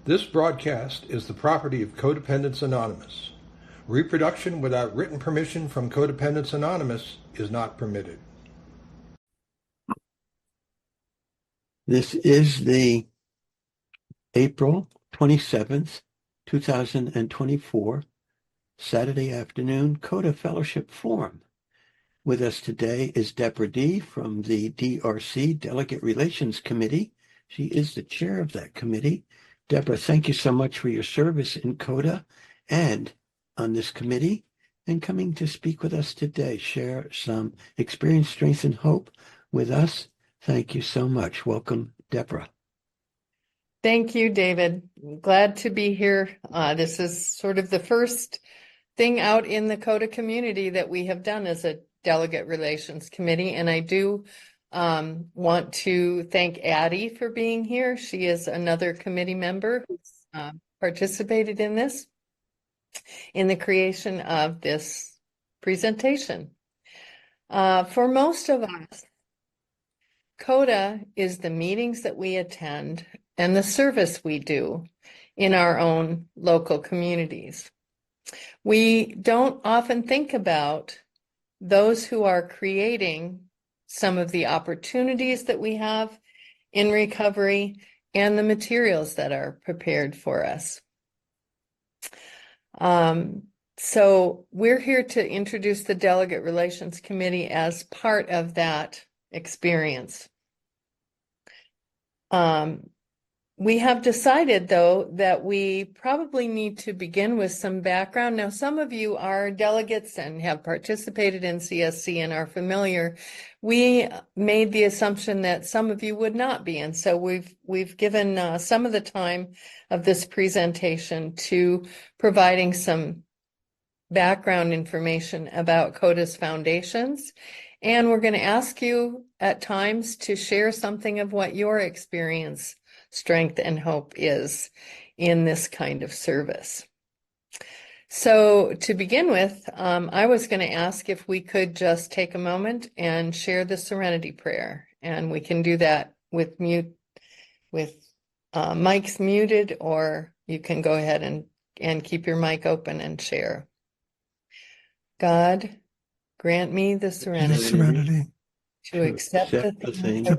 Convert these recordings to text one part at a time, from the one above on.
This broadcast is the property of Codependents Anonymous. Reproduction without written permission from Codependents Anonymous is not permitted. This is the April 27th, 2024, Saturday afternoon CoDA Fellowship Forum. With us today is Deborah D. from the DRC Delegate Relations Committee. She is the chair of that committee. Deborah, thank you so much for your service in CoDA and on this committee, and coming to speak with us today, share some experience, strength, and hope with us. Thank you so much. Welcome, Deborah. Thank you, David. Glad to be here. This is sort of the first thing out in the CoDA community that we have done as a Delegate Relations Committee, and I do want to thank Addie for being here. She is another committee member who's participated in the creation of this presentation. For most of us, CoDA is the meetings that we attend and the service we do in our own local communities. We don't often think about those who are creating some of the opportunities that we have in recovery and the materials that are prepared for us. So we're here to introduce the Delegate Relations Committee as part of that experience. We have decided, though, that we probably need to begin with some background. Now, some of you are delegates and have participated in CSC and are familiar. We made the assumption that some of you would not be, and so we've given some of the time of this presentation to providing some background information about CoDA's foundations. And we're going to ask you at times to share something of what your experience, strength, and hope is in this kind of service. So to begin with, I was going to ask if we could just take a moment and share the Serenity Prayer. And we can do that with mics muted, or you can go ahead and keep your mic open and share. God, grant me the serenity to accept the things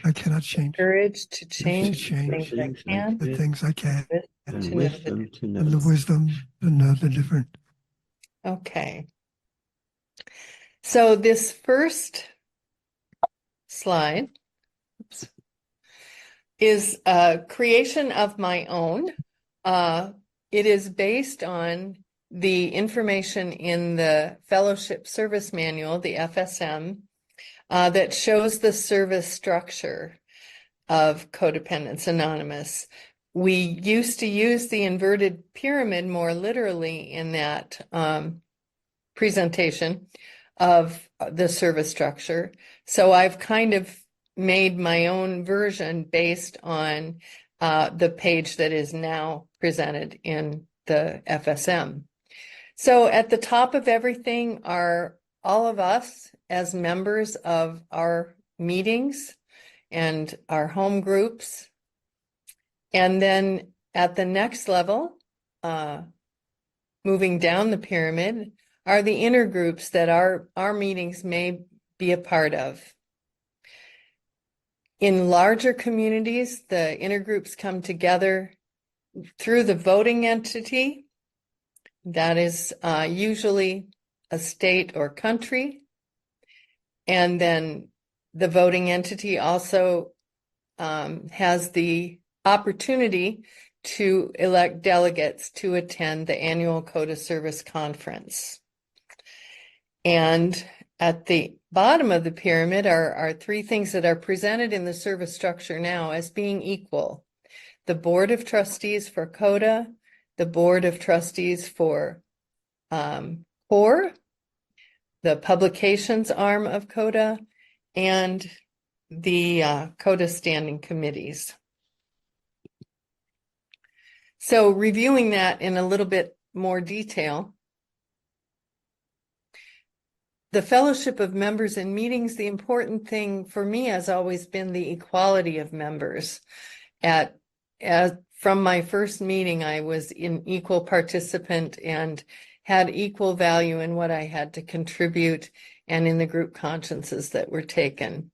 I cannot change, courage to change the things I can, And wisdom to know. And the wisdom to know the difference. Okay. So this first slide is a creation of my own. It is based on the information in the Fellowship Service Manual, the FSM, that shows the service structure of Codependents Anonymous. We used to use the inverted pyramid more literally in that presentation of the service structure. So I've kind of made my own version based on the page that is now presented in the FSM. So at the top of everything are all of us as members of our meetings and our home groups. And then at the next level, moving down the pyramid, are the inner groups that our meetings may be a part of. In larger communities, the inner groups come together through the voting entity. That is usually a state or country. And then the voting entity also has the opportunity to elect delegates to attend the annual CoDA Service Conference. And at the bottom of the pyramid are three things that are presented in the service structure now as being equal. The Board of Trustees for CoDA, the Board of Trustees for CORE, the publications arm of CoDA, and the CoDA standing committees. So reviewing that in a little bit more detail, the fellowship of members in meetings, the important thing for me has always been the equality of members from my first meeting, I was an equal participant and had equal value in what I had to contribute and in the group consciences that were taken.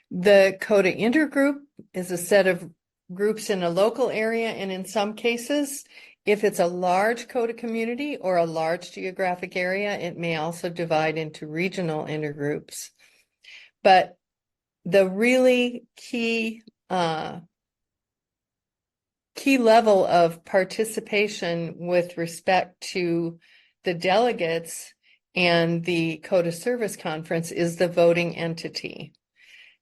The CoDA intergroup is a set of groups in a local area, and in some cases, if it's a large CoDA community or a large geographic area, it may also divide into regional intergroups. But the really key level of participation with respect to the delegates and the CoDA Service Conference is the voting entity.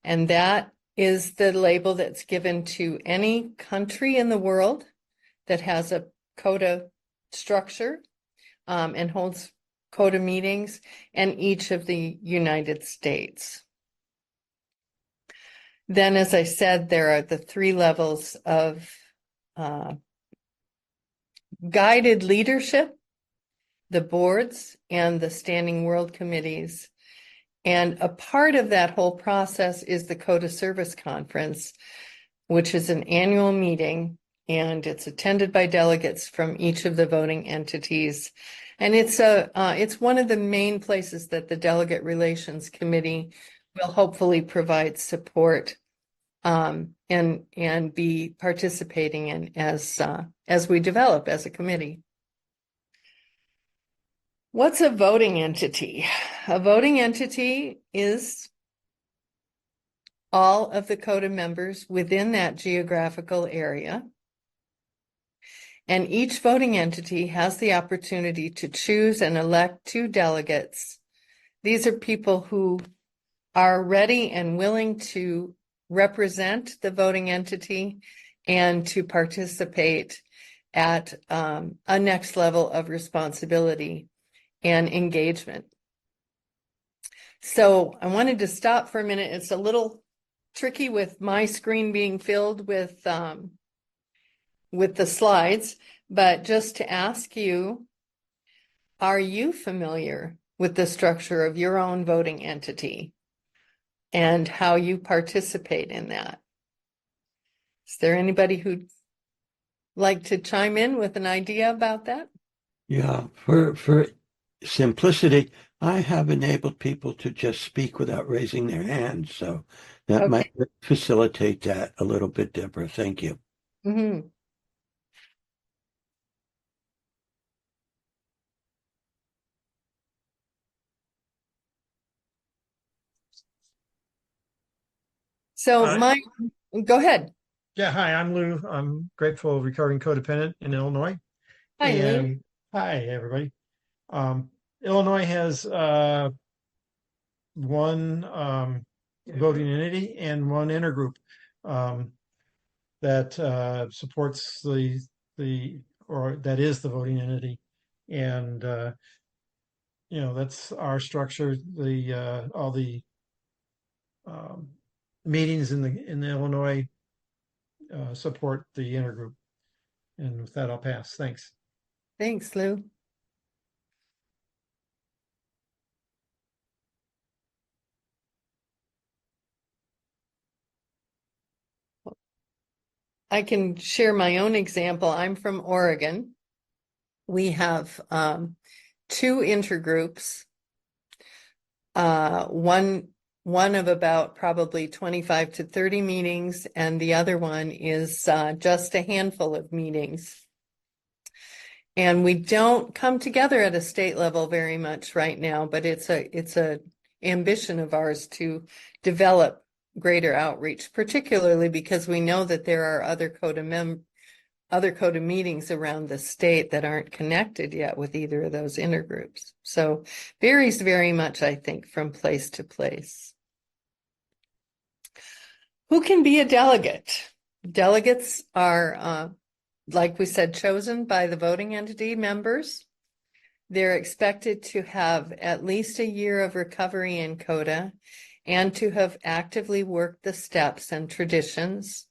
And that is the label that's given to any country in the world that has a CoDA structure and holds CoDA meetings, and each of the United States. Then, as I said, there are the 3 levels of guided leadership, the boards, and the standing world committees. And a part of that whole process is the CoDA Service Conference, which is an annual meeting, and it's attended by delegates from each of the voting entities. And it's one of the main places that the Delegate Relations Committee will hopefully provide support and be participating in as we develop as a committee. What's a voting entity? A voting entity is all of the CoDA members within that geographical area. And each voting entity has the opportunity to choose and elect 2 delegates. These are people who are ready and willing to represent the voting entity and to participate at a next level of responsibility and engagement. So I wanted to stop for a minute. It's a little tricky with my screen being filled with the slides, but just to ask you, are you familiar with the structure of your own voting entity and how you participate in that? Is there anybody who'd like to chime in with an idea about that? Yeah, for simplicity, I have enabled people to just speak without raising their hands, so that might facilitate that a little bit, Deborah. Thank you. Mm-hmm. So go ahead. Yeah, hi, I'm Lou. I'm grateful recovering codependent in Illinois. Hi, Lou. And hi, everybody. Illinois has one voting entity and one intergroup that supports that is the voting entity. And that's our structure. All the meetings in the Illinois support the intergroup. And with that, I'll pass. Thanks. Thanks, Lou. I can share my own example. I'm from Oregon. We have 2 intergroups, one of about probably 25 to 30 meetings, and the other one is just a handful of meetings. And we don't come together at a state level very much right now, but it's a ambition of ours to develop greater outreach, particularly because we know that there are other CoDA meetings around the state that aren't connected yet with either of those intergroups. So varies very much, I think, from place to place. Who can be a delegate? Delegates are, like we said, chosen by the voting entity members. They're expected to have at least a year of recovery in CoDA and to have actively worked the steps and traditions.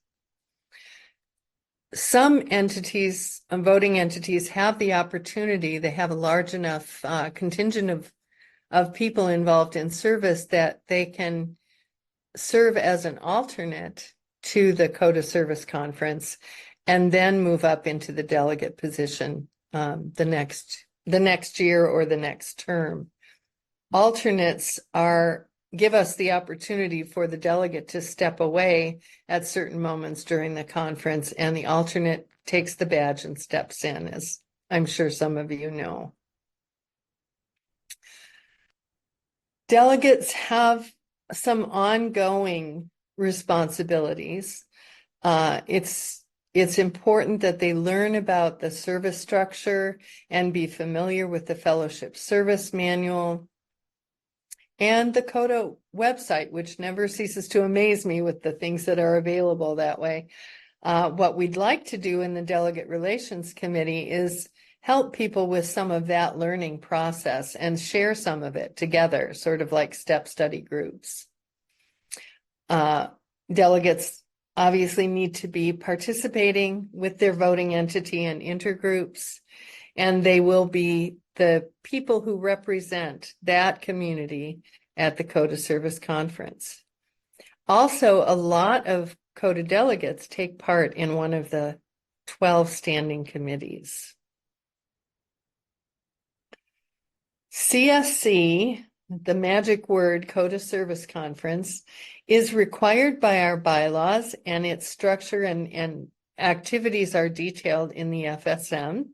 Some entities, voting entities, have the opportunity, they have a large enough contingent of people involved in service that they can serve as an alternate to the CoDA Service Conference and then move up into the delegate position the next year or the next term. Alternates give us the opportunity for the delegate to step away at certain moments during the conference, and the alternate takes the badge and steps in, as I'm sure some of you know. Delegates have some ongoing responsibilities. It's important that they learn about the service structure and be familiar with the fellowship service manual and the CoDA website, which never ceases to amaze me with the things that are available that way. What we'd like to do in the Delegate Relations Committee is help people with some of that learning process and share some of it together, sort of like step study groups. Delegates obviously need to be participating with their voting entity and intergroups, and they will be the people who represent that community at the CoDA Service Conference. Also, a lot of CoDA delegates take part in one of the 12 standing committees. CSC, the magic word CoDA Service Conference, is required by our bylaws, and its structure and activities are detailed in the FSM.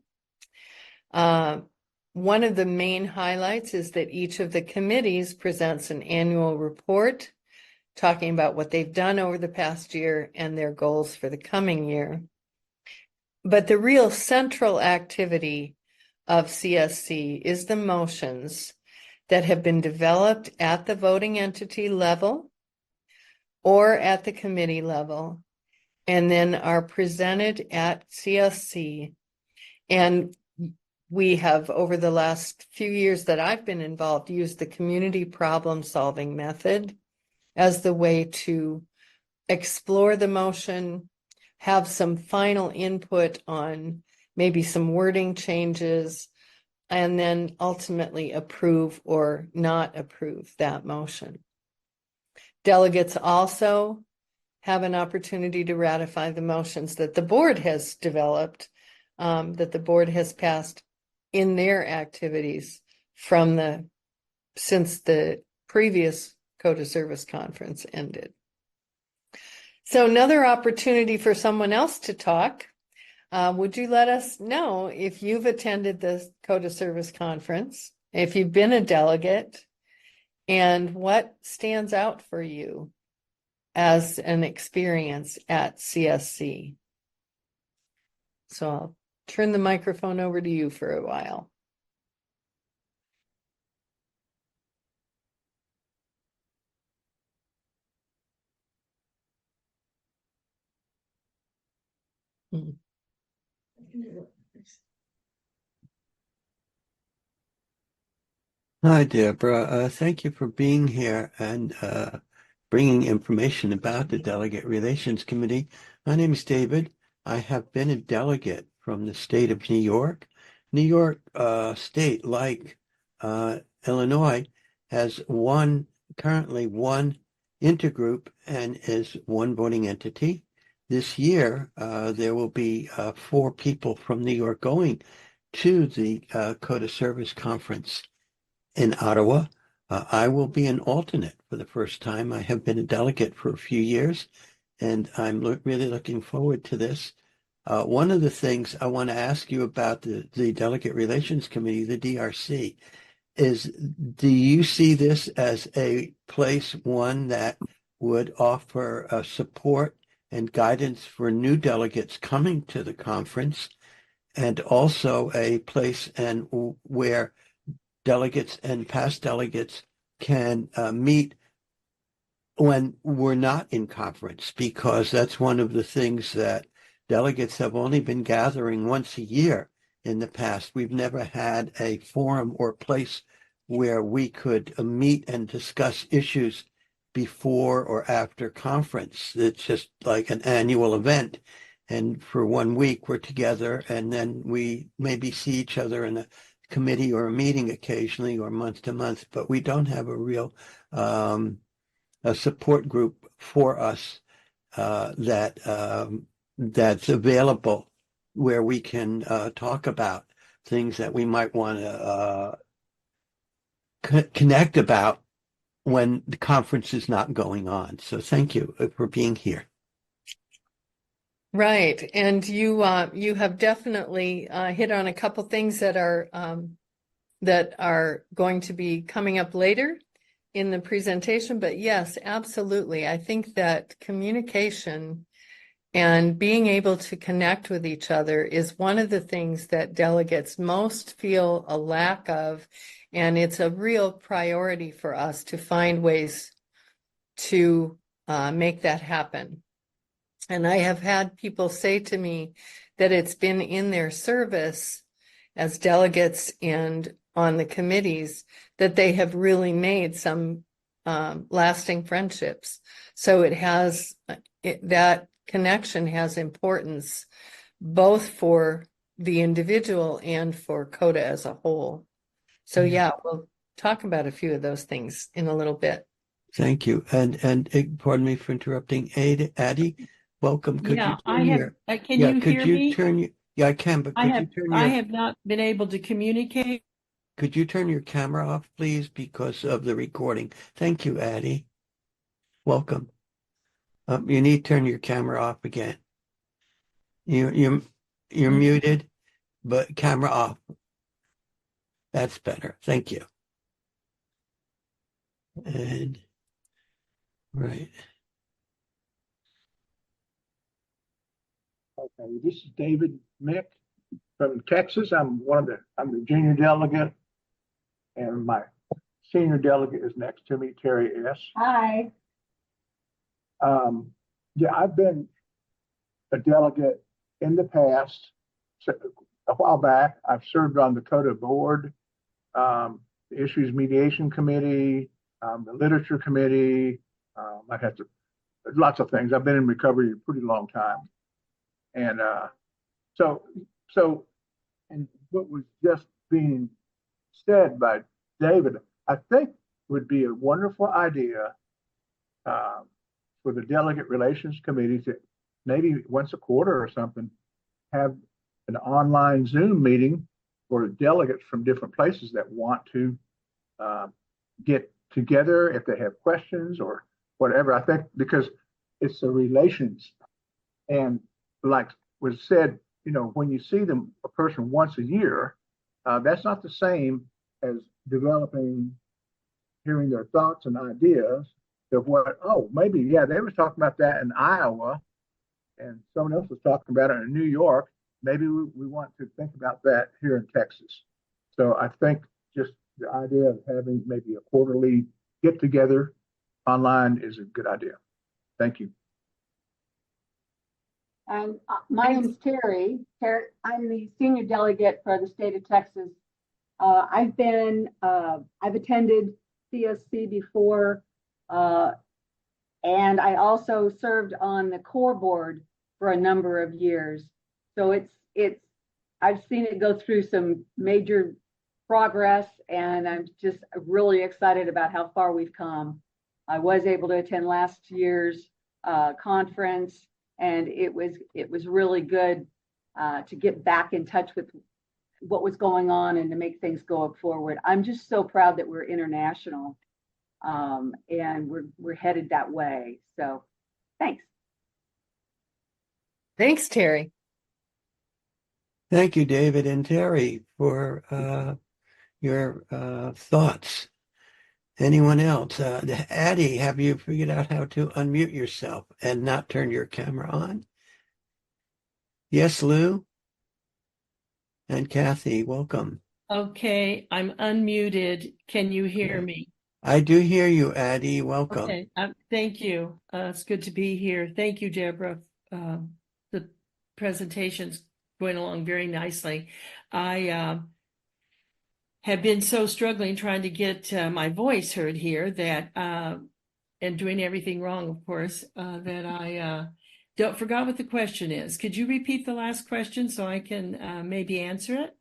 One of the main highlights is that each of the committees presents an annual report talking about what they've done over the past year and their goals for the coming year. But the real central activity of CSC is the motions that have been developed at the voting entity level or at the committee level, and then are presented at CSC. And we have, over the last few years that I've been involved, used the community problem solving method as the way to explore the motion, have some final input on maybe some wording changes, and then ultimately approve or not approve that motion. Delegates also have an opportunity to ratify the motions that the board has developed, that the board has passed in their activities since the previous CoDA Service Conference ended. So another opportunity for someone else to talk. Would you let us know if you've attended the CoDA Service Conference, if you've been a delegate, and what stands out for you as an experience at CSC? So I'll turn the microphone over to you for a while. Hi, Deborah. Thank you for being here and bringing information about the Delegate Relations Committee. My name is David. I have been a delegate from the state of New York. New York State, like Illinois, has currently one intergroup and is one voting entity. This year, there will be 4 people from New York going to the CoDA Service Conference in Ottawa. I will be an alternate for the first time. I have been a delegate for a few years, and I'm really looking forward to this. One of the things I want to ask you about the Delegate Relations Committee, the DRC, is do you see this as a place, one that would offer support and guidance for new delegates coming to the conference, and also a place where delegates and past delegates can meet when we're not in conference? Because that's one of the things that delegates have only been gathering once a year in the past. We've never had a forum or place where we could meet and discuss issues before or after conference. It's just like an annual event. And for 1 week, we're together, and then we maybe see each other in a committee or a meeting occasionally or month to month, but we don't have a real a support group for us that that's available where we can talk about things that we might want to connect about when the conference is not going on. So thank you for being here. Right. And you have definitely hit on a couple things that are going to be coming up later in the presentation. But yes, absolutely. I think that communication and being able to connect with each other is one of the things that delegates most feel a lack of. And it's a real priority for us to find ways to make that happen. And I have had people say to me that it's been in their service as delegates and on the committees that they have really made some lasting friendships. So that connection has importance both for the individual and for CoDA as a whole. So yeah, we'll talk about a few of those things in a little bit. Thank you. And pardon me for interrupting. Addie, welcome. Could Yeah, you I turn have. your, Can yeah, you could hear you me? turn your, yeah, I can, but could you turn I your, have not been able to communicate. could you turn your camera off, please, because of the recording? Thank you, Addie. Welcome. You need to turn your camera off again. You're muted, but camera off. That's better. Thank you. And right. Okay, this is David Mick from Texas. I'm the junior delegate, and my senior delegate is next to me, Terry S. Hi. Yeah, I've been a delegate in the past. So a while back, I've served on the CoDA board, the Issues Mediation Committee, the Literature Committee. I had to lots of things. I've been in recovery a pretty long time, and so and what was just being said by David, I think would be a wonderful idea uh, for the Delegate Relations Committee to maybe once a quarter or something have an online Zoom meeting for delegates from different places that want to get together if they have questions or whatever. I think because it's the relations, and like was said, when you see them a person once a year, that's not the same as hearing their thoughts and ideas of maybe, yeah, they were talking about that in Iowa and someone else was talking about it in New York. Maybe we want to think about that here in Texas. So I think just the idea of having maybe a quarterly get together online is a good idea. Thank you. And my name is Terry. I'm the senior delegate for the state of Texas. I've attended CSC before, and I also served on the core board for a number of years. So I've seen it go through some major progress, and I'm just really excited about how far we've come. I was able to attend last year's conference, and it was really good to get back in touch with what was going on and to make things go forward. I'm just so proud that we're international, and we're headed that way. So, thanks. Thanks, Terry. Thank you, David and Terry, for your thoughts. Anyone else? Addie, have you figured out how to unmute yourself and not turn your camera on? Yes, Lou? And Kathy, welcome. Okay, I'm unmuted. Can you hear me? I do hear you, Addie. Welcome. Okay, thank you. It's good to be here. Thank you, Deborah. The presentation's going along very nicely. I have been so struggling trying to get my voice heard here that, and doing everything wrong, of course, that I forgot what the question is. Could you repeat the last question so I can maybe answer it?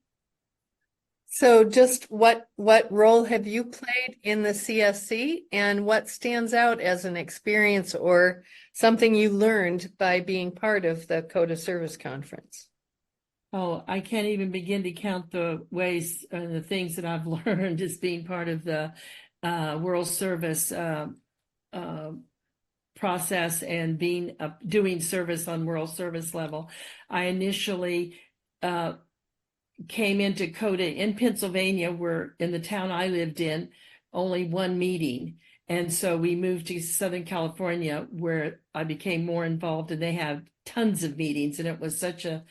So just what role have you played in the CSC, and what stands out as an experience or something you learned by being part of the CoDA Service Conference? Oh, I can't even begin to count the ways and the things that I've learned as being part of the World Service process and being doing service on World Service level. I initially came into CoDA in Pennsylvania, where in the town I lived in, only one meeting. And so we moved to Southern California, where I became more involved, and they have tons of meetings, and it was such a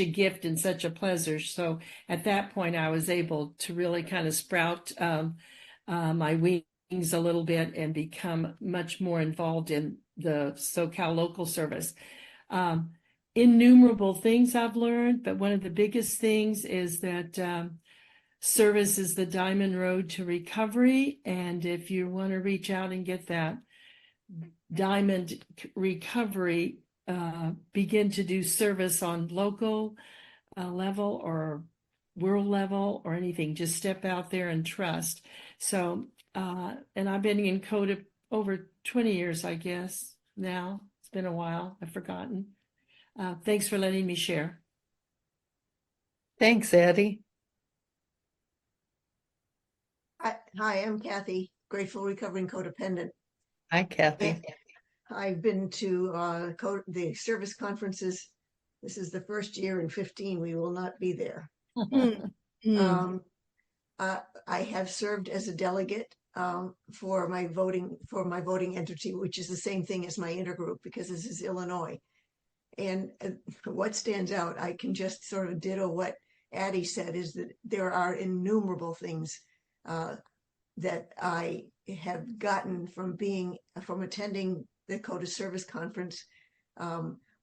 gift and such a pleasure. So at that point, I was able to really kind of sprout my wings a little bit and become much more involved in the SoCal local service. Innumerable things I've learned, but one of the biggest things is that service is the diamond road to recovery. And if you want to reach out and get that diamond recovery, begin to do service on local level or world level or anything, just step out there and trust. So, and I've been in CoDA over 20 years, I guess now. It's been a while, I've forgotten. Thanks for letting me share. Thanks, Addie. Hi, I'm Kathy, grateful recovering codependent. Hi, Kathy. I've been to the service conferences. This is the first year in 15 we will not be there. I have served as a delegate for my voting entity, which is the same thing as my intergroup, because this is Illinois. And what stands out, I can just sort of ditto what Addie said, is that there are innumerable things that I have gotten from attending the CoDA Service Conference.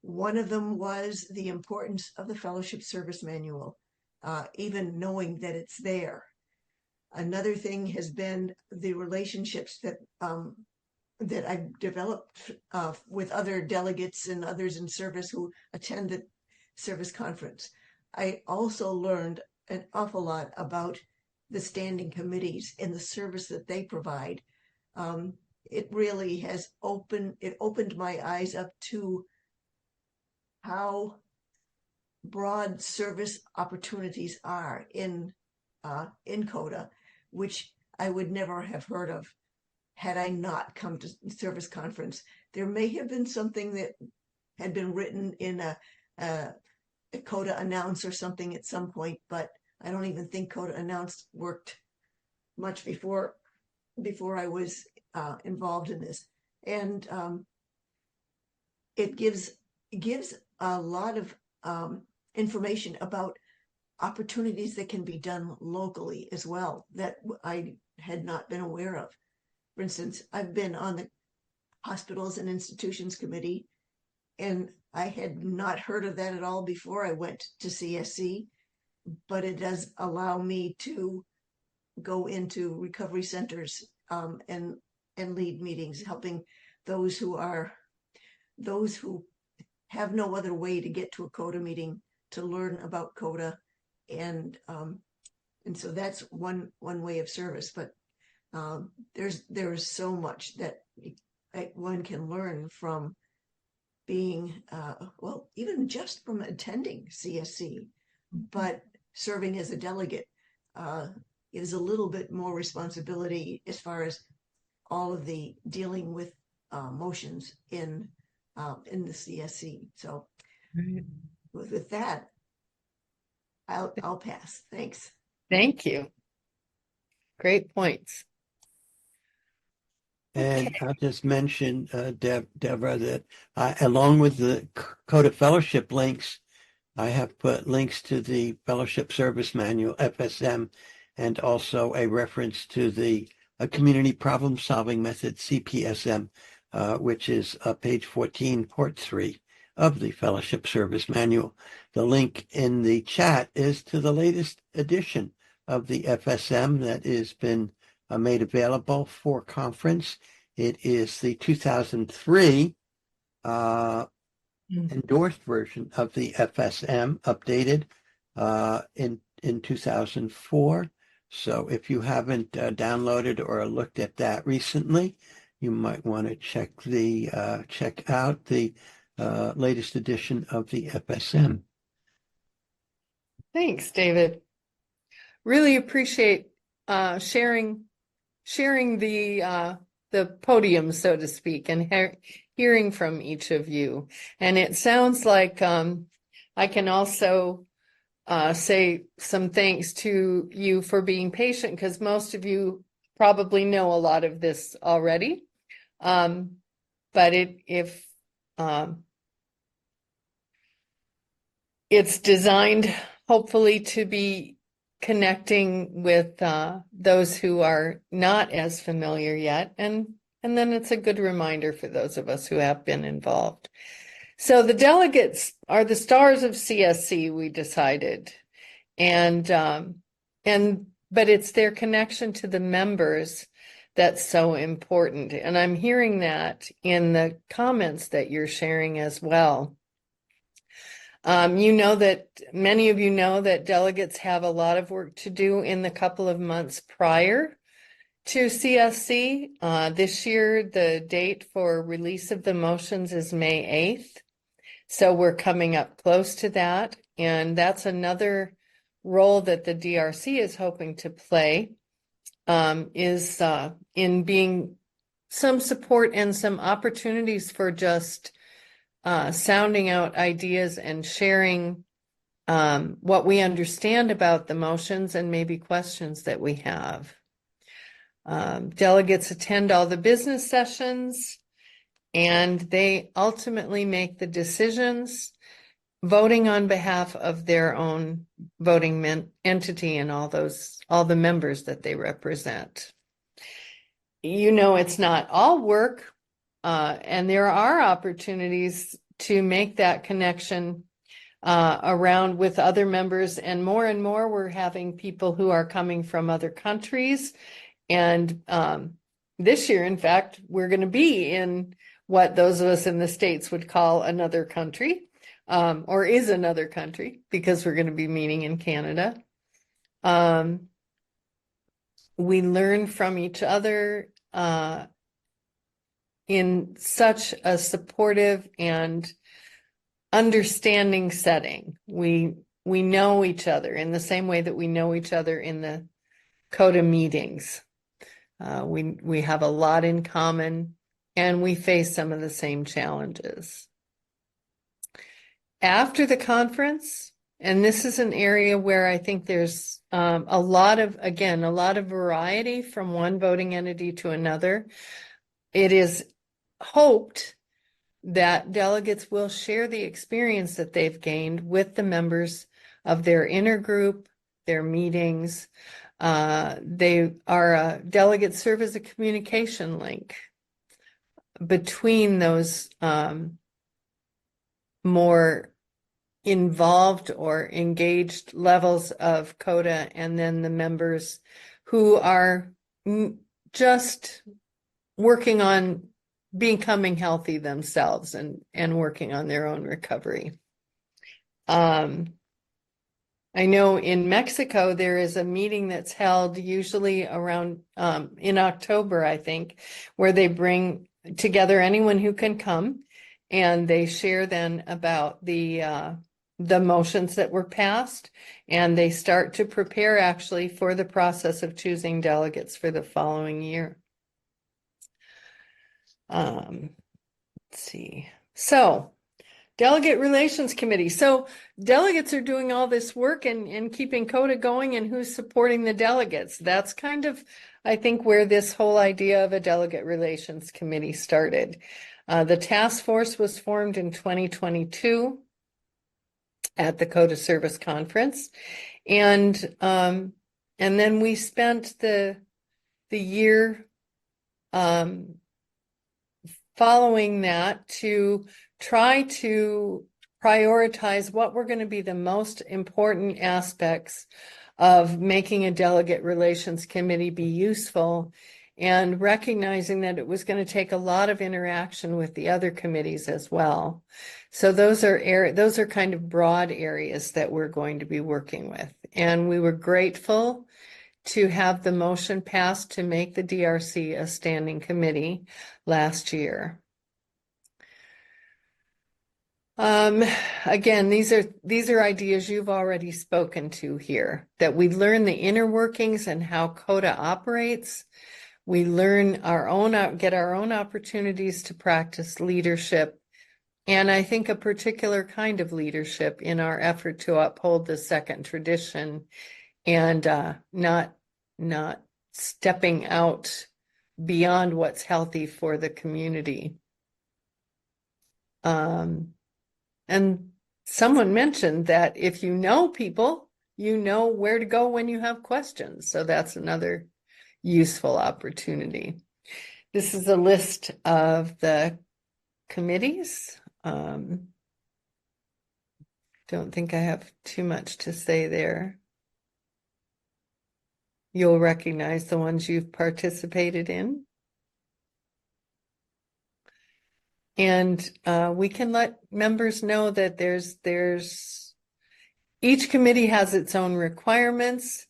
One of them was the importance of the Fellowship Service Manual, even knowing that it's there. Another thing has been the relationships that I've developed with other delegates and others in service who attend the service conference. I also learned an awful lot about the standing committees and the service that they provide. It really has opened my eyes up to how broad service opportunities are in CoDA, which I would never have heard of had I not come to service conference. There may have been something that had been written in a CoDA announce or something at some point, but I don't even think CoDA announce worked much before I was involved in this. And it gives a lot of information about opportunities that can be done locally as well that I had not been aware of. For instance, I've been on the Hospitals and Institutions Committee, and I had not heard of that at all before I went to CSC, but it does allow me to go into recovery centers and lead meetings, helping those who have no other way to get to a CoDA meeting to learn about CoDA, and so that's one way of service. But there is so much that one can learn from being even just from attending CSC, but serving as a delegate is a little bit more responsibility as far as all of the dealing with motions in the CSC. So with that, I'll pass. Thanks. Thank you. Great points. And I'll just mention, Deborah, that along with the CoDA Fellowship links, I have put links to the Fellowship Service Manual, FSM, and also a reference to the Community Problem Solving Method, CPSM, which is page 14, port 3 of the Fellowship Service Manual. The link in the chat is to the latest edition of the FSM that has been made available for conference. It is the 2003 endorsed version of the FSM, updated in 2004. So if you haven't downloaded or looked at that recently, you might want to check out the latest edition of the FSM. Thanks, David. Really appreciate sharing the podium, so to speak, and hearing from each of you. And it sounds like I can also say some thanks to you for being patient, because most of you probably know a lot of this already. But it's designed hopefully to be connecting with those who are not as familiar yet, and then it's a good reminder for those of us who have been involved. So the delegates are the stars of CSC, we decided, but it's their connection to the members that's so important, and I'm hearing that in the comments that you're sharing as well. Many of you know that delegates have a lot of work to do in the couple of months prior to CSC. This year, the date for release of the motions is May 8th. So we're coming up close to that. And that's another role that the DRC is hoping to play, is in being some support and some opportunities for just sounding out ideas and sharing what we understand about the motions and maybe questions that we have. Delegates attend all the business sessions, and they ultimately make the decisions, voting on behalf of their own voting entity and all the members that they represent. It's not all work. And there are opportunities to make that connection around with other members, and more we're having people who are coming from other countries. And this year, in fact, we're going to be in what those of us in the States would call another country, or is another country, because we're going to be meeting in Canada. We learn from each other in such a supportive and understanding setting. We know each other in the same way that we know each other in the CoDA meetings. We have a lot in common, and we face some of the same challenges. After the conference, and this is an area where I think there's a lot of variety from one voting entity to another. It is hoped that delegates will share the experience that they've gained with the members of their intergroup, their meetings. Delegates serve as a communication link between those more involved or engaged levels of CoDA and then the members who are just working on becoming healthy themselves and working on their own recovery. I know in Mexico, there is a meeting that's held usually around in October, I think, where they bring together anyone who can come, and they share then about the motions that were passed, and they start to prepare actually for the process of choosing delegates for the following year. Let's see. So, Delegate Relations Committee. So delegates are doing all this work and keeping CoDA going, and who's supporting the delegates. That's kind of, I think, where this whole idea of a Delegate Relations Committee started. The task force was formed in 2022 at the CoDA Service Conference. And then we spent the year following that to try to prioritize what were going to be the most important aspects of making a delegate relations committee be useful and recognizing that it was going to take a lot of interaction with the other committees as well. So those are kind of broad areas that we're going to be working with. And we were grateful to have the motion passed to make the DRC a standing committee last year. Again, these are ideas you've already spoken to here, that we learn the inner workings and how CoDA operates. We learn get our own opportunities to practice leadership, and I think a particular kind of leadership in our effort to uphold the second tradition and not stepping out beyond what's healthy for the community. And someone mentioned that if you know people, you know where to go when you have questions. So that's another useful opportunity. This is a list of the committees. Don't think I have too much to say there. You'll recognize the ones you've participated in. And we can let members know that each committee has its own requirements,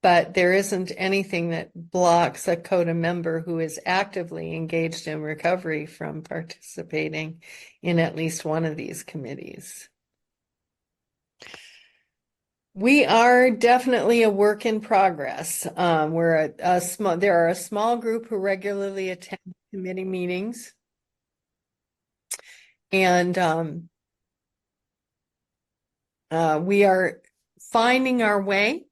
but there isn't anything that blocks a CoDA member who is actively engaged in recovery from participating in at least one of these committees. We are definitely a work in progress. There are a small group who regularly attend committee meetings. And we are finding our way.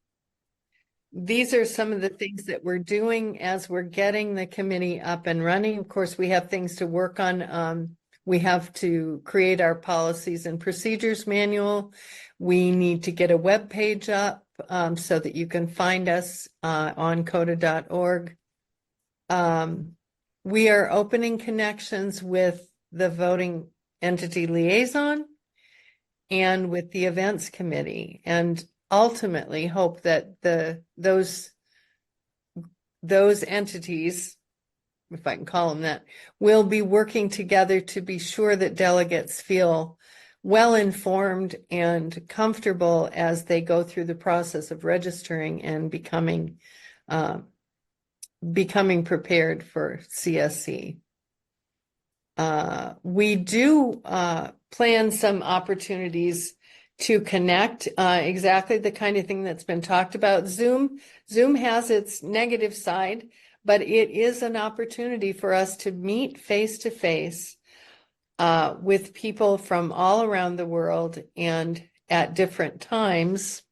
These are some of the things that we're doing as we're getting the committee up and running. Of course, we have things to work on. We have to create our policies and procedures manual. We need to get a web page up so that you can find us on CoDA.org. We are opening connections with the voting entity liaison and with the events committee, and ultimately hope that those entities, if I can call them that, will be working together to be sure that delegates feel well informed and comfortable as they go through the process of registering and becoming prepared for CSC. We do plan some opportunities to connect, exactly the kind of thing that's been talked about. Zoom has its negative side, but it is an opportunity for us to meet face to face with people from all around the world and at different times.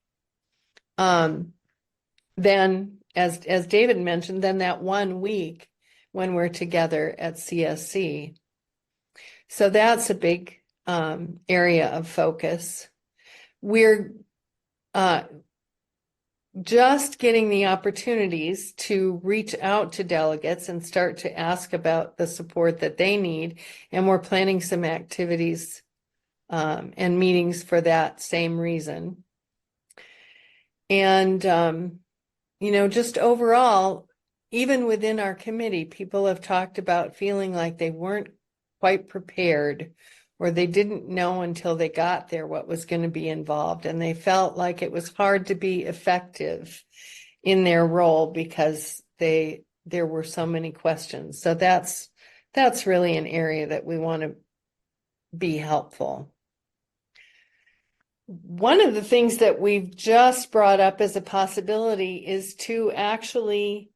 Then, as David mentioned, then that 1 week when we're together at CSC. So that's a big area of focus. We're just getting the opportunities to reach out to delegates and start to ask about the support that they need. And we're planning some activities and meetings for that same reason. And, just overall, even within our committee, people have talked about feeling like they weren't quite prepared, or they didn't know until they got there what was going to be involved. And they felt like it was hard to be effective in their role because there were so many questions. So that's really an area that we want to be helpful. One of the things that we've just brought up as a possibility is to actually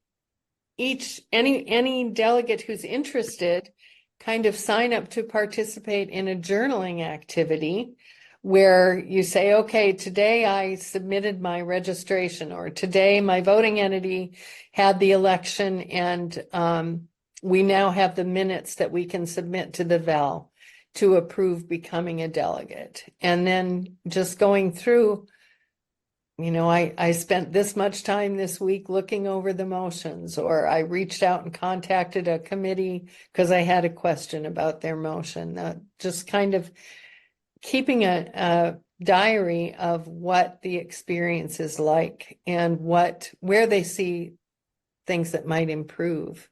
any delegate who's interested kind of sign up to participate in a journaling activity where you say, okay, today I submitted my registration, or today my voting entity had the election, and we now have the minutes that we can submit to the VAL to approve becoming a delegate. And then just going through, I spent this much time this week looking over the motions, or I reached out and contacted a committee because I had a question about their motion. Just kind of keeping a diary of what the experience is like and where they see things that might improve.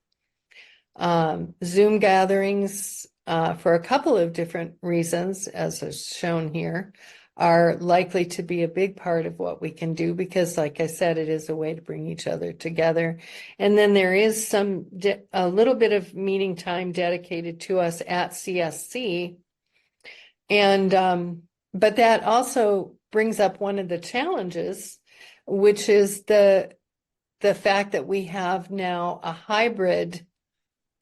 Zoom gatherings, for a couple of different reasons, as is shown here, are likely to be a big part of what we can do because, like I said, it is a way to bring each other together. And then there is a little bit of meeting time dedicated to us at CSC. And, but that also brings up one of the challenges, which is the fact that we have now a hybrid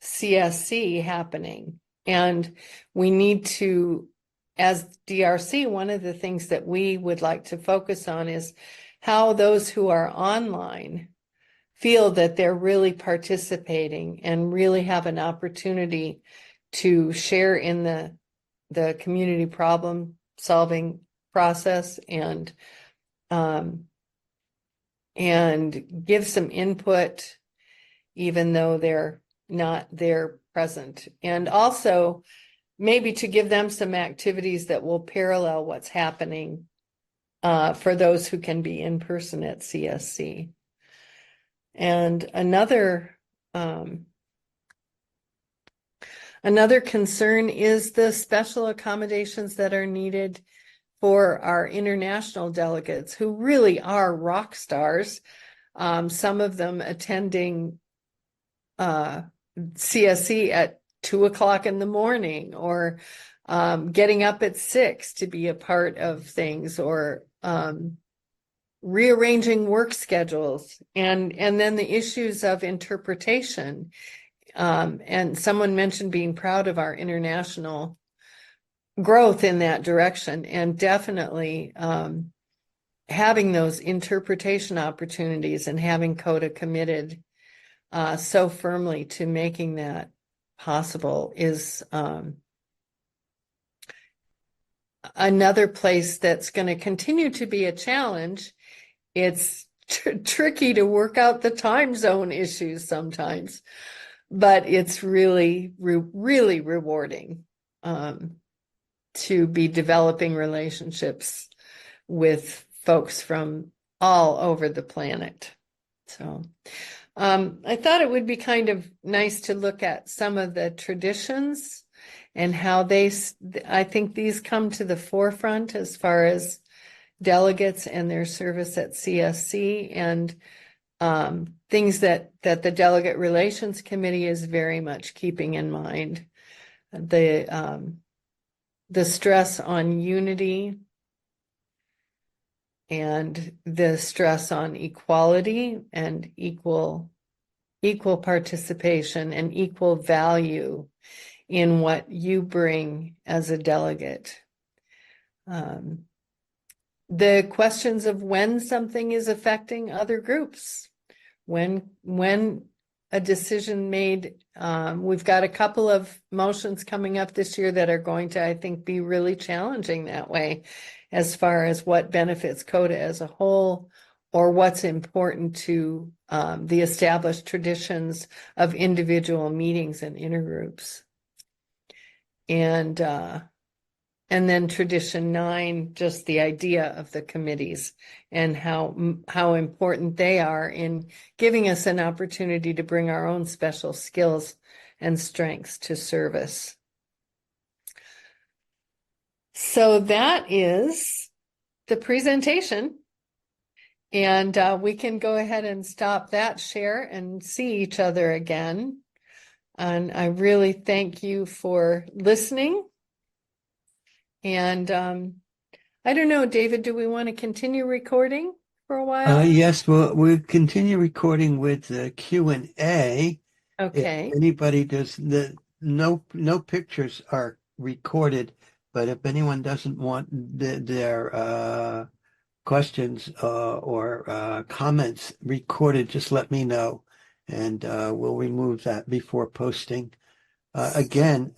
CSC happening. And we need to, as DRC, one of the things that we would like to focus on is how those who are online feel that they're really participating and really have an opportunity to share in the community problem solving process and give some input, even though they're not there present. And also maybe to give them some activities that will parallel what's happening for those who can be in person at CSC. And another concern is the special accommodations that are needed for our international delegates who really are rock stars. Some of them attending CSC at 2:00 in the morning, or getting up at 6 to be a part of things, or rearranging work schedules, and then the issues of interpretation. And someone mentioned being proud of our international growth in that direction, and definitely having those interpretation opportunities and having CoDA committed so firmly to making that possible is another place that's going to continue to be a challenge. It's tricky to work out the time zone issues sometimes, but it's really, really rewarding to be developing relationships with folks from all over the planet. So I thought it would be kind of nice to look at some of the traditions and how I think these come to the forefront as far as delegates and their service at CSC, and things that the Delegate Relations Committee is very much keeping in mind. The stress on unity and the stress on equality and equal participation and equal value in what you bring as a delegate. The questions of when something is affecting other groups, when a decision made, we've got a couple of motions coming up this year that are going to, I think, be really challenging that way, as far as what benefits CoDA as a whole, or what's important to the established traditions of individual meetings and intergroups. And then tradition 9, just the idea of the committees and how important they are in giving us an opportunity to bring our own special skills and strengths to service. So that is the presentation. And we can go ahead and stop that share and see each other again. And I really thank you for listening. And I don't know, David, do we want to continue recording for a while? Yes, we'll continue recording with the Q&A. Okay. If anybody does, no pictures are recorded, but if anyone doesn't want their questions or comments recorded, just let me know, and we'll remove that before posting. Again,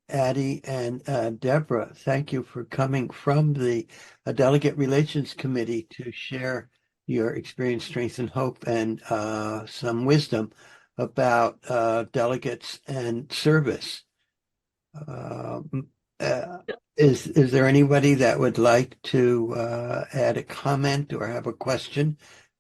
Addie and Deborah, thank you for coming from the Delegate Relations Committee to share your experience, strength, and hope, and some wisdom about delegates and service. Is there anybody that would like to add a comment or have a question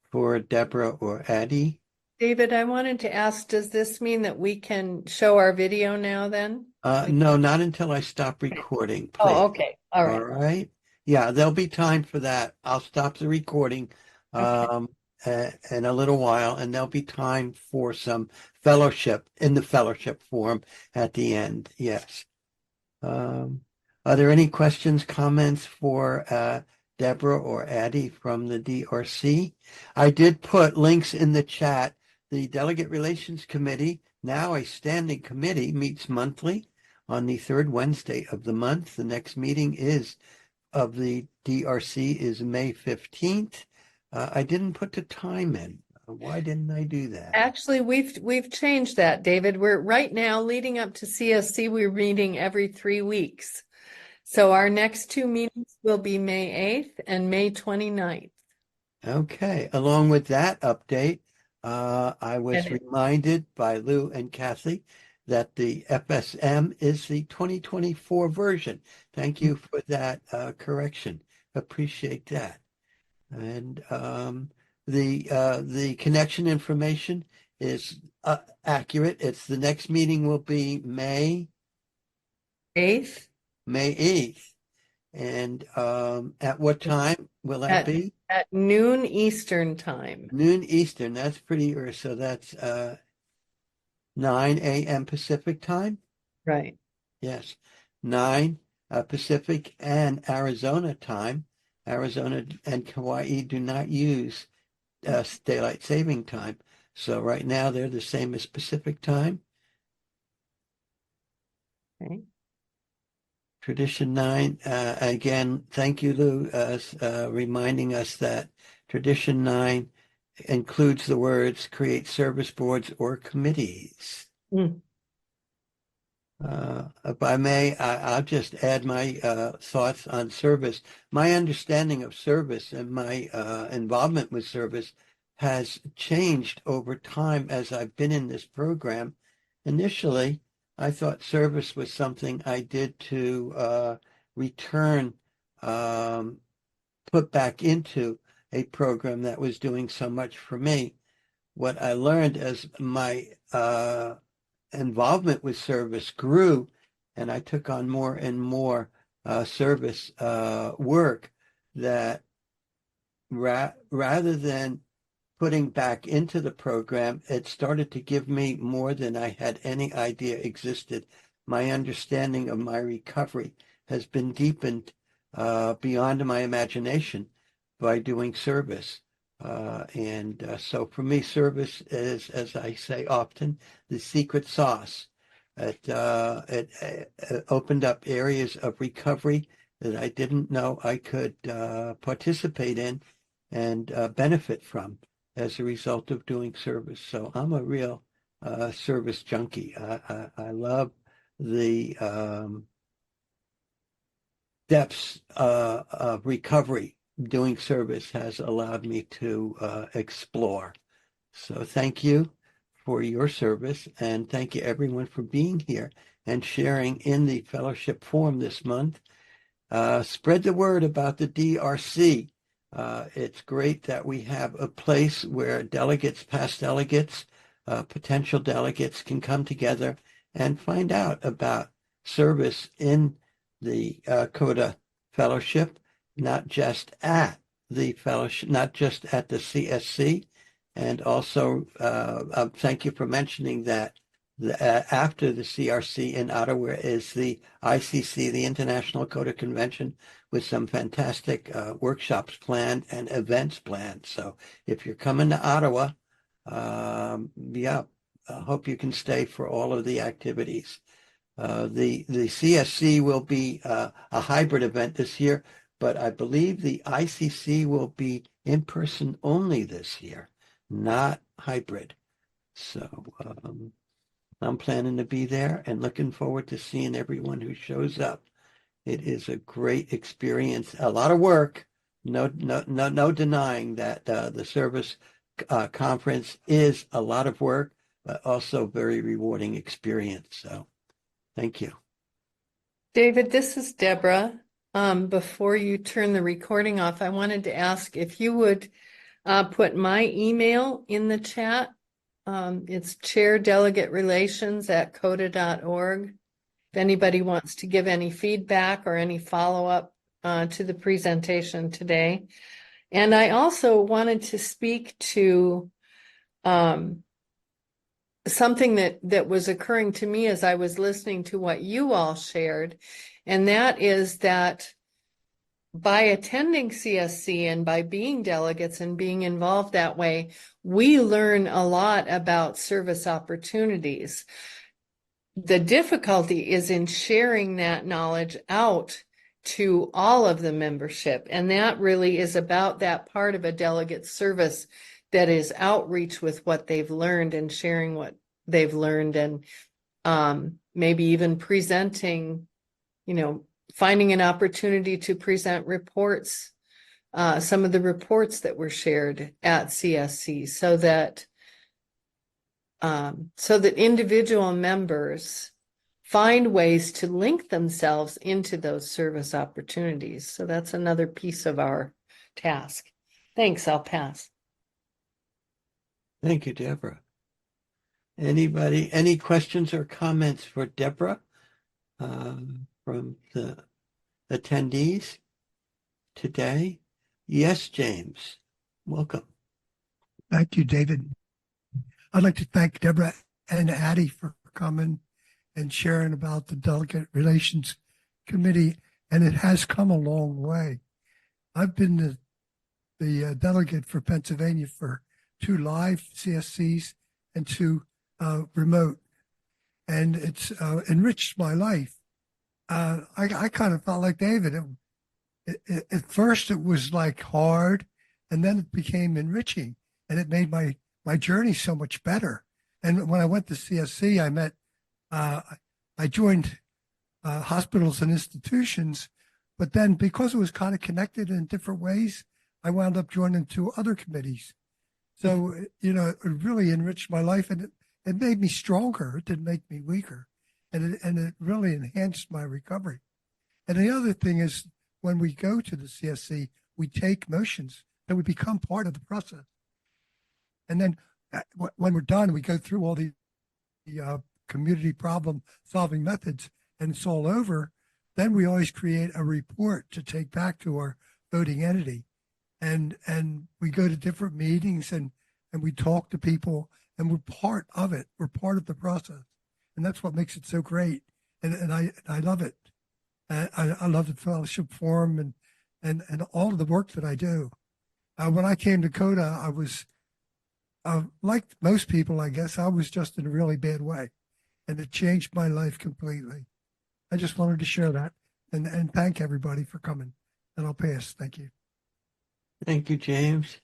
for Deborah or Addie? David, I wanted to ask, does this mean that we can show our video now then? No, not until I stop recording, please. Oh, okay. All All right. right. Yeah, there'll be time for that. I'll stop the recording in a little while, and there'll be time for some fellowship in the fellowship forum at the end. Yes. Are there any questions, comments for Deborah or Addie from the DRC? I did put links in the chat. The Delegate Relations Committee, now a standing committee, meets monthly on the third Wednesday of the month. The next meeting of the DRC is May 15th. I didn't put the time in. Why didn't I do that? Actually, we've changed that, David. We're right now leading up to CSC, we're meeting every 3 weeks. So our next 2 meetings will be May 8th and May 29th. Okay. Along with that update, I was reminded by Lou and Kathy that the FSM is the 2024 version. Thank you for that correction. Appreciate that. And the connection information is accurate. It's the next meeting will be May 8th. May 8th. And at what time will that be? At noon Eastern time. Noon Eastern. That's pretty early. So that's 9 a.m. Pacific time? Right. Yes. 9 Pacific and Arizona time. Arizona and Hawaii do not use daylight saving time. So right now they're the same as Pacific time. Okay. Tradition 9, again, thank you, Lou, reminding us that Tradition 9 includes the words create service boards or committees. If I may, I'll just add my thoughts on service. My understanding of service and my involvement with service has changed over time as I've been in this program. Initially, I thought service was something I did to return, put back into a program that was doing so much for me. What I learned as my involvement with service grew and I took on more and more service work, that rather than putting back into the program, it started to give me more than I had any idea existed. My understanding of my recovery has been deepened beyond my imagination by doing service. So for me, service is, as I say often, the secret sauce. It opened up areas of recovery that I didn't know I could participate in and benefit from as a result of doing service. So I'm a real service junkie. I love the depths of recovery doing service has allowed me to explore. So thank you for your service, and thank you everyone for being here and sharing in the fellowship forum this month. Spread the word about the DRC. It's great that we have a place where delegates, past delegates, potential delegates can come together and find out about service in the CoDA fellowship, not just at the fellowship, not just at the CSC. And also, thank you for mentioning that after the CRC in Ottawa is the ICC, the International CoDA Convention, with some fantastic workshops planned and events planned. So if you're coming to Ottawa, I hope you can stay for all of the activities. The CSC will be a hybrid event this year, but I believe the ICC will be in person only this year, not hybrid. So I'm planning to be there and looking forward to seeing everyone who shows up. It is a great experience, a lot of work. No denying that the service conference is a lot of work, but also very rewarding experience. So thank you. David, this is Deborah. Before you turn the recording off, I wanted to ask if you would put my email in the chat It's Chair Delegate Relations at CoDA.org. If anybody wants to give any feedback or any follow-up to the presentation today. And I also wanted to speak to something that was occurring to me as I was listening to what you all shared, and that is that by attending CSC and by being delegates and being involved that way, we learn a lot about service opportunities. The difficulty is in sharing that knowledge out to all of the membership, and that really is about that part of a delegate service that is outreach with what they've learned and sharing what they've learned, and maybe even presenting, finding an opportunity to present reports, some of the reports that were shared at CSC, so that individual members find ways to link themselves into those service opportunities. So that's another piece of our task. Thanks, I'll pass. Thank you, Deborah. Anybody, any questions or comments for Deborah from the attendees today? Yes, James, welcome. Thank you, David. I'd like to thank Deborah and Addie for coming and sharing about the Delegate Relations Committee, and it has come a long way. I've been the delegate for Pennsylvania for 2 live CSCs and 2 remote, and it's enriched my life. I kind of felt like David. At first, it was like hard, and then it became enriching, and it made my journey so much better. And when I went to CSC, I met, I joined hospitals and institutions, but then because it was kind of connected in different ways, I wound up joining 2 other committees. So, it really enriched my life, and it made me stronger. It didn't make me weaker. And it really enhanced my recovery. And the other thing is, when we go to the CSC, we take motions and we become part of the process. And then when we're done, we go through all the community problem solving methods, and it's all over. Then we always create a report to take back to our voting entity. And we go to different meetings and we talk to people, and we're part of it. We're part of the process. And that's what makes it so great. And I love it. I love the fellowship forum and all of the work that I do. When I came to CoDA, I was, like most people, I guess, I was just in a really bad way. And it changed my life completely. I just wanted to share that and thank everybody for coming. And I'll pass. Thank you. Thank you, James.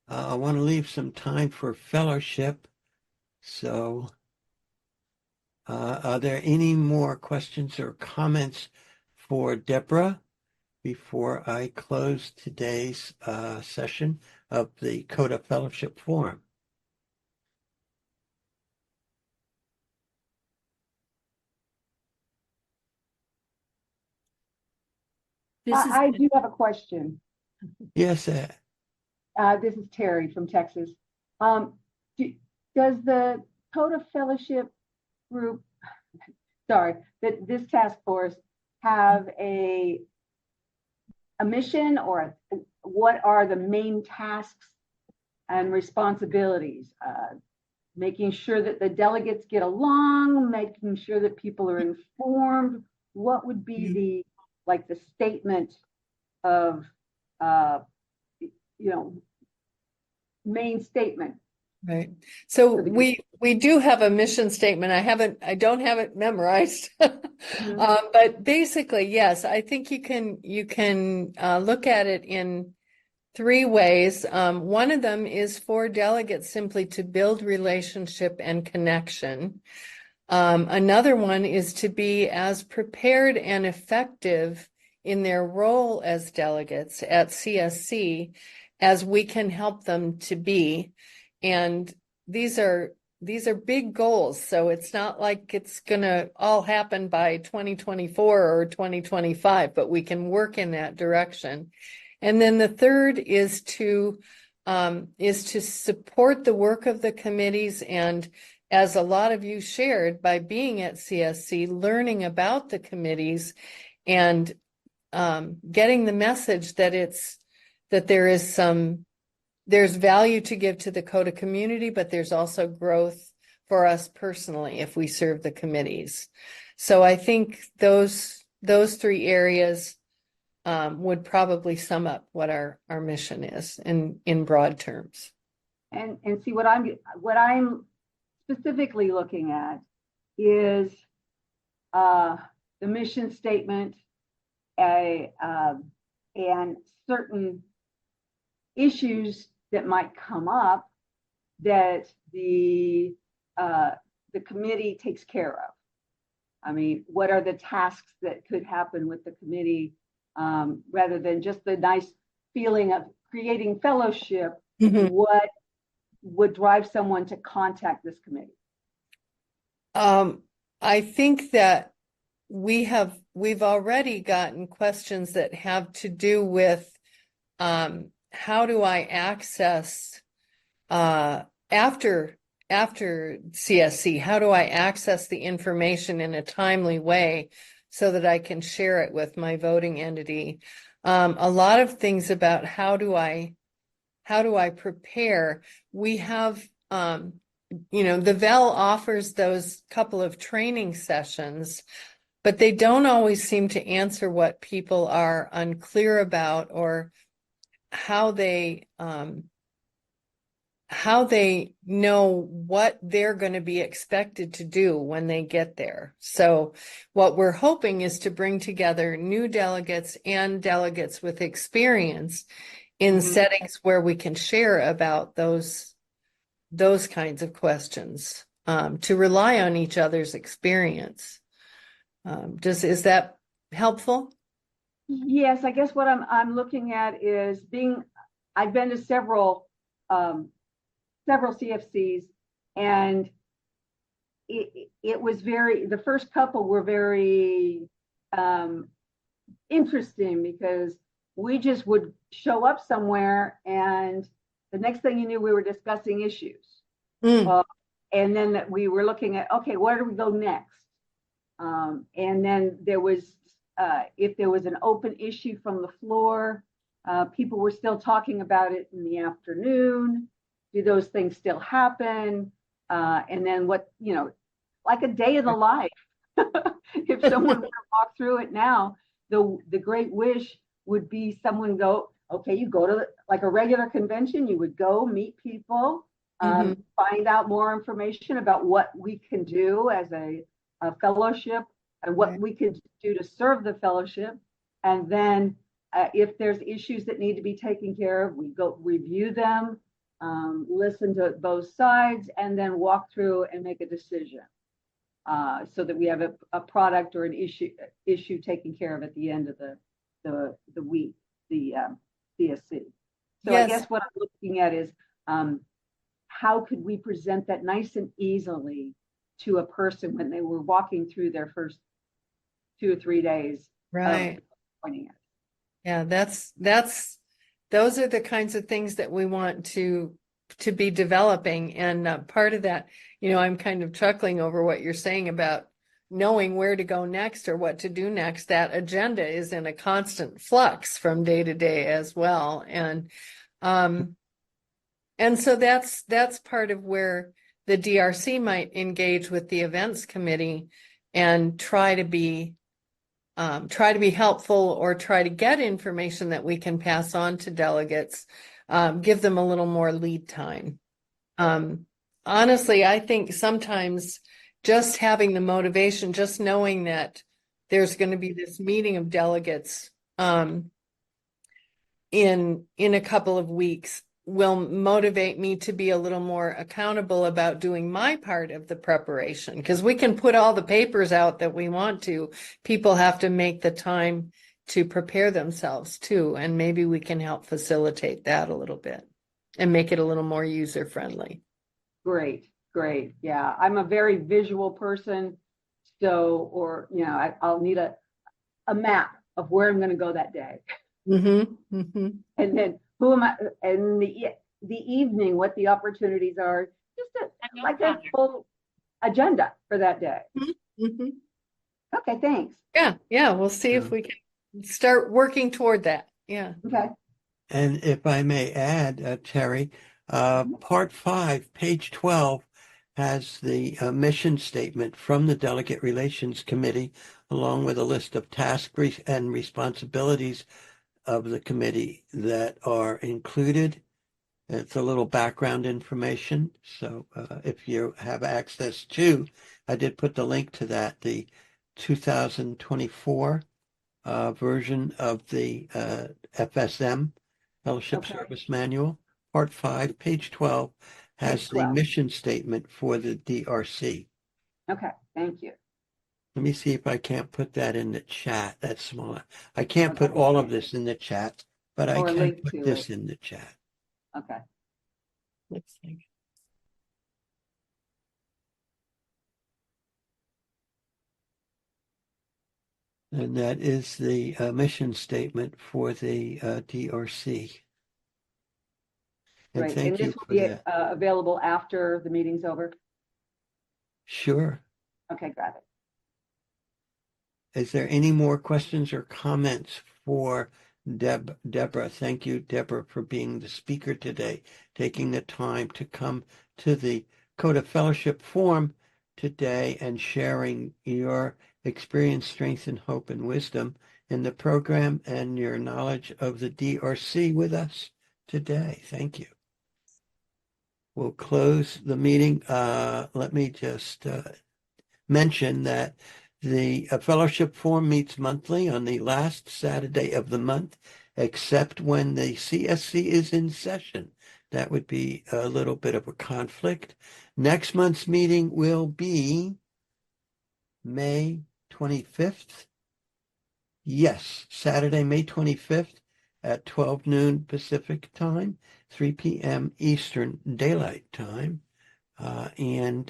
I want to leave some time for fellowship. So are there any more questions or comments for Deborah before I close today's session of the CoDA Fellowship Forum? I do have a question. Yes, This is Terry from Texas. Does the CoDA Fellowship Group, this task force have a mission, or what are the main tasks and responsibilities? Making sure that the delegates get along, making sure that people are informed. What would be the statement of main statement? Right. So we do have a mission statement. I don't have it memorized. But basically, yes, I think you can look at it in 3 ways. One of them is for delegates simply to build relationship and connection. Another one is to be as prepared and effective in their role as delegates at CSC as we can help them to be. And these are big goals. So it's not like it's going to all happen by 2024 or 2025, but we can work in that direction. And then the third is to is to support the work of the committees. And as a lot of you shared, by being at CSC, learning about the committees and getting the message that there's value to give to the CoDA community, but there's also growth for us personally if we serve the committees. So I think those three areas would probably sum up what our mission is in broad terms. And see, what I'm specifically looking at is the mission statement, and certain issues that might come up that the committee takes care of. I mean, what are the tasks that could happen with the committee, rather than just the nice feeling of creating fellowship? Mm-hmm. What would drive someone to contact this committee? I think that we've already gotten questions that have to do with how do I access after CSC, how do I access the information in a timely way so that I can share it with my voting entity? A lot of things about how do I prepare? We have, the VEL offers those couple of training sessions, but they don't always seem to answer what people are unclear about, or how they know what they're going to be expected to do when they get there. So what we're hoping is to bring together new delegates and delegates with experience in settings where we can share about those kinds of questions, to rely on each other's experience. Is that helpful? Yes, I guess what I'm looking at is I've been to several CFCs, and it was the first couple were very interesting, because we just would show up somewhere and the next thing you knew, we were discussing issues. And then we were looking at, okay, where do we go next? And then there was, if there was an open issue from the floor, people were still talking about it in the afternoon. Do those things still happen? And then like a day in the life. If someone were to walk through it now, the great wish would be someone go, okay, you go to like a regular convention, you would go meet people, find out more information about what we can do as a fellowship and what we could do to serve the fellowship. And then if there's issues that need to be taken care of, we go review them, listen to both sides, and then walk through and make a decision, so that we have a product or an issue taken care of at the end of the week, the CSC. So Yes. I guess what I'm looking at is, how could we present that nice and easily to a person when they were walking through their first 2 or 3 days? Right. Pointing it. Yeah, those are the kinds of things that we want to be developing. And part of that, I'm kind of chuckling over what you're saying about knowing where to go next or what to do next. That agenda is in a constant flux from day to day as well. And so that's part of where the DRC might engage with the events committee and try to be helpful, or try to get information that we can pass on to delegates, give them a little more lead time. Honestly, I think sometimes just having the motivation, just knowing that there's going to be this meeting of delegates in a couple of weeks will motivate me to be a little more accountable about doing my part of the preparation, because we can put all the papers out that we want to. People have to make the time to prepare themselves too, and maybe we can help facilitate that a little bit and make it a little more user friendly. Great. Yeah, I'm a very visual person, so I'll need a map of where I'm going to go that day. And then who am I? And the evening, what the opportunities are, like a full agenda for that day. Mhm. Okay, thanks. Yeah, we'll see if we can start working toward that. Yeah. Okay. And if I may add, Terry, part 5, page 12, has the mission statement from the Delegate Relations Committee, along with a list of tasks and responsibilities of the committee that are included. It's a little background information. So if you have access to, I did put the link to that, the 2024 version of the FSM, Fellowship Service Manual, Part 5, page 12, has the mission statement for the DRC. Okay, thank you. Let me see if I can't put that in the chat. That's smaller. I can't put all of this in the chat, but I can put this in the chat. Okay. Looks like. And that is the mission statement for the DRC. And Great. thank And you this will for be that. available after the meeting's over? Sure. Okay, got it. Is there any more questions or comments for Deborah? Thank you, Deborah, for being the speaker today, taking the time to come to the CoDA Fellowship Forum today and sharing your experience, strength, and hope and wisdom in the program and your knowledge of the DRC with us today. Thank you. We'll close the meeting. Let me just mention that the Fellowship Forum meets monthly on the last Saturday of the month, except when the CSC is in session. That would be a little bit of a conflict. Next month's meeting will be May 25th. Yes, Saturday, May 25th at 12 noon Pacific time, 3 p.m. Eastern Daylight Time. I'm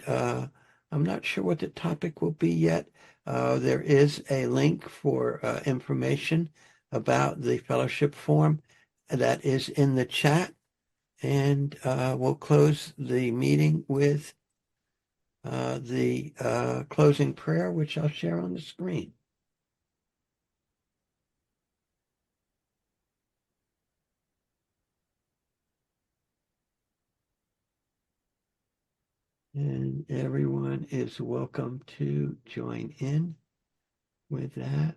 not sure what the topic will be yet. There is a link for information about the fellowship forum that is in the chat. And we'll close the meeting with the closing prayer, which I'll share on the screen. And everyone is welcome to join in with that.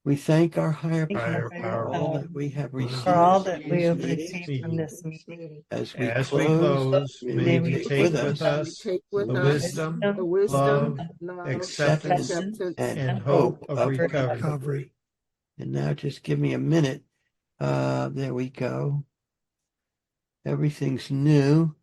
We thank our higher power for all that we have received. For all that from we this have meeting. received from this meeting. As we As we close, close, may we take with us us the wisdom, love, acceptance, and hope of recovery. And now just give me a minute. There we go. Everything's new.